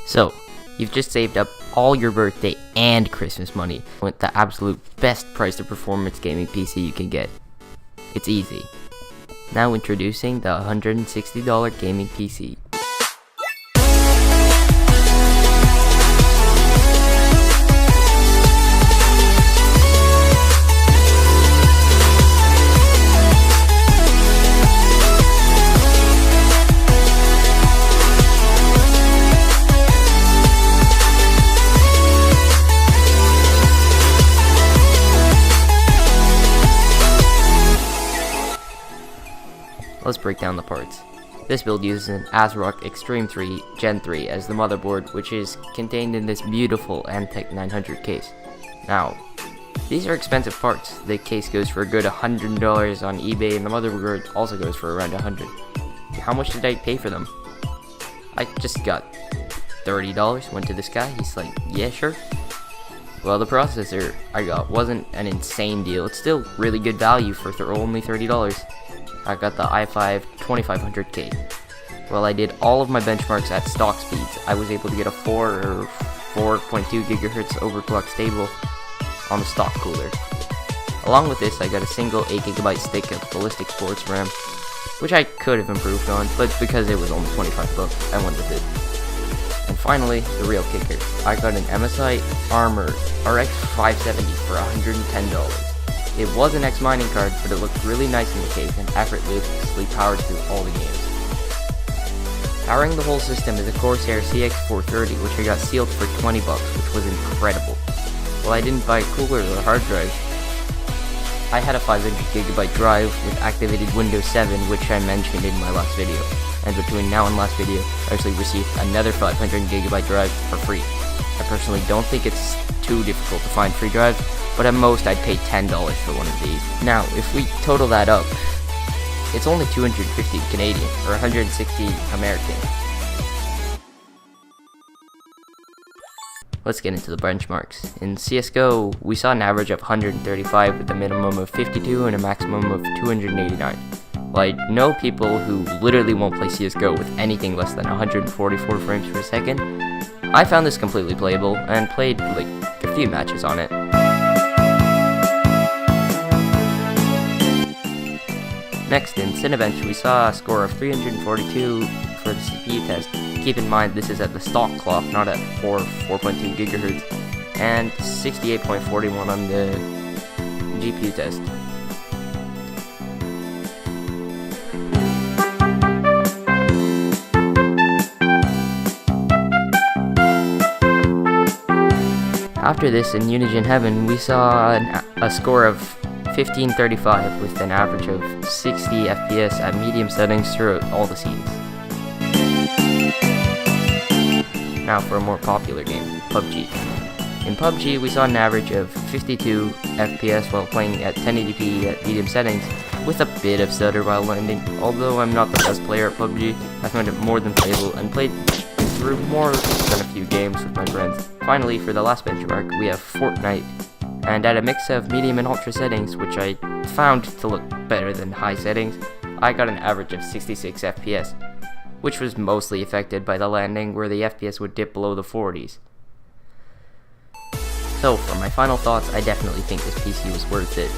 So, you've just saved up all your birthday and Christmas money with the absolute best price to performance gaming PC you can get. It's easy. Now introducing the $160 gaming PC. Let's break down the parts. This build uses an ASRock Extreme 3 Gen 3 as the motherboard, which is contained in this beautiful Antec 900 case. Now, these are expensive parts. The case goes for a good $100 on eBay, and the motherboard also goes for around $100. How much did I pay for them? I just got $30. Went to this guy, he's like, yeah, sure. Well, the processor I got wasn't an insane deal. It's still really good value for only $30. I got the i5 2500K. Well, I did all of my benchmarks at stock speeds. I was able to get a 4 or 4.2 gigahertz overclock stable on the stock cooler. Along with this, I got a single 8GB stick of ballistic sports RAM, which I could have improved on, but because it was only $25, I went with it. And finally, the real kicker. I got an MSI Armor RX 570 for $110. It was an X mining card, but it looked really nice in the case and effortlessly powered through all the games. Powering the whole system is a Corsair CX430, which I got sealed for $20, which was incredible. Well, I didn't buy a cooler or a hard drive. I had a 500GB drive with activated Windows 7, which I mentioned in my last video. And between now and last video, I actually received another 500GB drive for free. I personally don't think it's too difficult to find free drives, but at most I'd pay $10 for one of these. Now, if we total that up, it's only 250 Canadian, or 160 American. Let's get into the benchmarks. In CSGO, we saw an average of 135 with a minimum of 52 and a maximum of 289. Well, I know people who literally won't play CSGO with anything less than 144 frames per second. I found this completely playable and played like a few matches on it. Next, in Cinebench, we saw a score of 342 for the CPU test. Keep in mind, this is at the stock clock, not at 4.2 GHz, and 68.41 on the GPU test. After this, in Unigine Heaven, we saw a score of 1535 with an average of 60 FPS at medium settings throughout all the scenes. Now for a more popular game, PUBG. In PUBG, we saw an average of 52 FPS while playing at 1080p at medium settings, with a bit of stutter while landing. Although I'm not the best player at PUBG, I found it more than playable and played through more than a few games with my friends. Finally, for the last benchmark, we have Fortnite, and at a mix of medium and ultra settings, which I found to look better than high settings, I got an average of 66 FPS, which was mostly affected by the landing where the FPS would dip below the 40s. So, for my final thoughts, I definitely think this PC was worth it.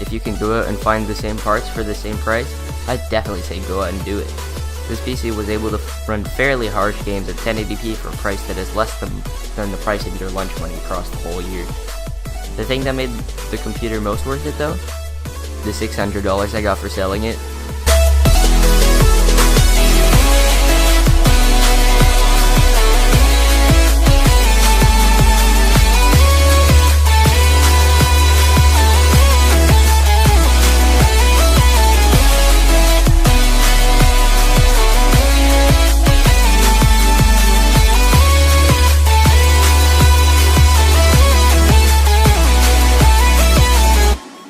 If you can go out and find the same parts for the same price, I'd definitely say go out and do it. This PC was able to run fairly harsh games at 1080p for a price that is less than the price of your lunch money across the whole year. The thing that made the computer most worth it though? The $600 I got for selling it.